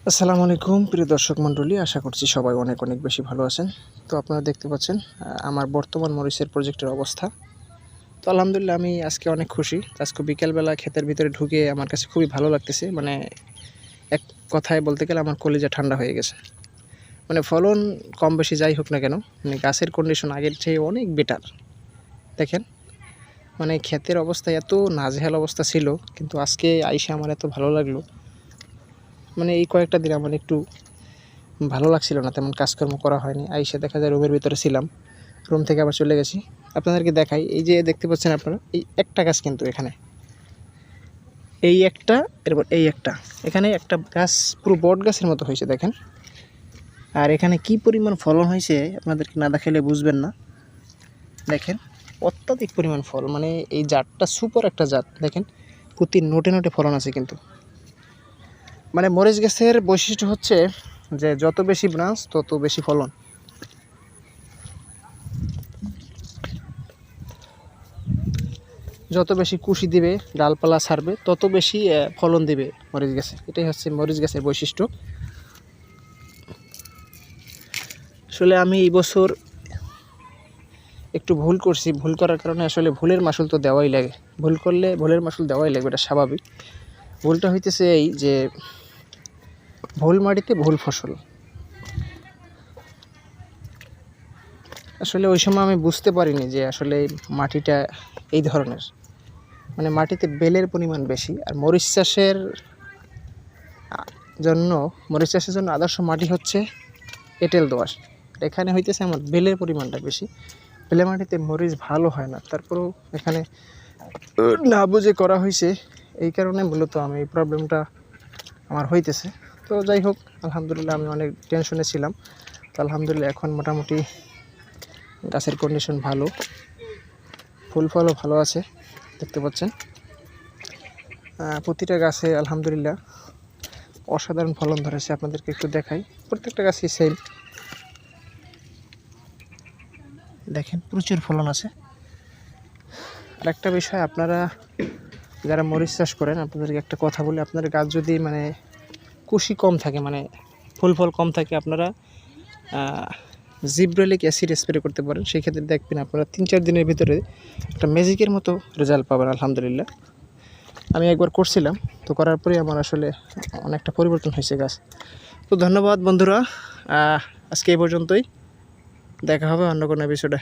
আসসালামু আলাইকুম প্রিয় দর্শক মণ্ডলী, আশা করছি সবাই অনেক অনেক বেশি ভালো আছেন। তো আপনারা দেখতে পাচ্ছেন আমার বর্তমান মরিচের প্রজেক্টের অবস্থা। তো আলহামদুলিল্লাহ আমি আজকে অনেক খুশি। আজকে বিকেলবেলা ক্ষেতের ভিতরে ঢুকে আমার কাছে খুবই ভালো লাগতেছে। মানে এক কথায় বলতে গেলে আমার কলিজা ঠান্ডা হয়ে গেছে। মানে ফলন কম বেশি যাই হোক না কেন, মানে গাছের কন্ডিশন আগের চেয়ে অনেক বেটার। দেখেন, মানে ক্ষেতের অবস্থা এত নাজেহাল অবস্থা ছিল, কিন্তু আজকে আইসা আমার এত ভালো লাগলো। মানে এই কয়েকটা দিন আমার একটু ভালো লাগছিল না, তেমন কাজকর্ম করা হয়নি। আইসা দেখা যায় রুমের ভিতরে ছিলাম, রুম থেকে আবার চলে গেছি। আপনাদেরকে দেখাই, এই যে দেখতে পাচ্ছেন আপনারা, এই একটা গাছ কিন্তু এখানে, এই একটা, এরপর এই একটা, এখানে একটা গাছ পুরো বট গাছের মতো হয়েছে দেখেন। আর এখানে কি পরিমাণ ফলন হয়েছে আপনাদেরকে না দেখাইলে বুঝবেন না। দেখেন, অত্যাধিক পরিমাণ ফল, মানে এই জাতটা সুপার একটা জাত। দেখেন, প্রতি নোটে নোটে ফলন আছে কিন্তু। মানে মরিচ গাছের বৈশিষ্ট্য হচ্ছে যে যত বেশি ব্রাঞ্চ তত বেশি ফলন। যত বেশি কুশি দিবে, ডালপালা ছাড়বে, তত বেশি ফলন দিবে মরিচ গাছে। এটাই হচ্ছে মরিচ গাছের বৈশিষ্ট্য। আসলে আমি এই বছর একটু ভুল করছি, ভুল করার কারণে আসলে ভুলের মাসুল তো দেওয়াই লাগে। ভুল করলে ভুলের মাসুল দেওয়াই লাগবে, এটা স্বাভাবিক। ভুলটা হইতেছে এই যে ভুল মাটিতে ভুল ফসল। আসলে ওই সময় আমি বুঝতে পারিনি যে আসলে মাটিটা এই ধরনের, মানে মাটিতে বেলের পরিমাণ বেশি। আর মরিচ চাষের জন্য আদর্শ মাটি হচ্ছে এঁটেল দোআঁশ। এখানে হইতেছে আমার বেলের পরিমাণটা বেশি। বেলে মাটিতে মরিচ ভালো হয় না, তারপরেও এখানে না বুঝে করা হয়েছে, এই কারণে মূলত আমি এই প্রবলেমটা আমার হইতেছে। তো যাই হোক, আলহামদুলিল্লাহ আমি অনেক টেনশনে ছিলাম। তো আলহামদুলিল্লাহ এখন মোটামুটি গাছের কন্ডিশন ভালো, ফুল ফলও ভালো আছে, দেখতে পাচ্ছেন। প্রতিটা গাছে আলহামদুলিল্লাহ অসাধারণ ফলন ধরেছে। আপনাদেরকে একটু দেখাই, প্রত্যেকটা গাছই সেম। দেখেন, প্রচুর ফলন আছে। আর একটা বিষয়, আপনারা যারা মরিচ চাষ করেন, আপনাদেরকে একটা কথা বলি, আপনার গাছ যদি মানে কুশি কম থাকে, মানে ফুল ফল কম থাকে, আপনারা জিব্রেলিক অ্যাসিড স্প্রে করতে পারেন। সেই ক্ষেত্রে দেখবেন আপনারা 3-4 দিনের ভিতরে একটা ম্যাজিকের মতো রেজাল্ট পাবেন আলহামদুলিল্লাহ। আমি একবার করছিলাম, তো করার পরে আমার আসলে অনেকটা পরিবর্তন হয়েছে গাছ। তো ধন্যবাদ বন্ধুরা, আজকে এই পর্যন্তই। দেখা হবে অন্য কোনো এপিসোডে।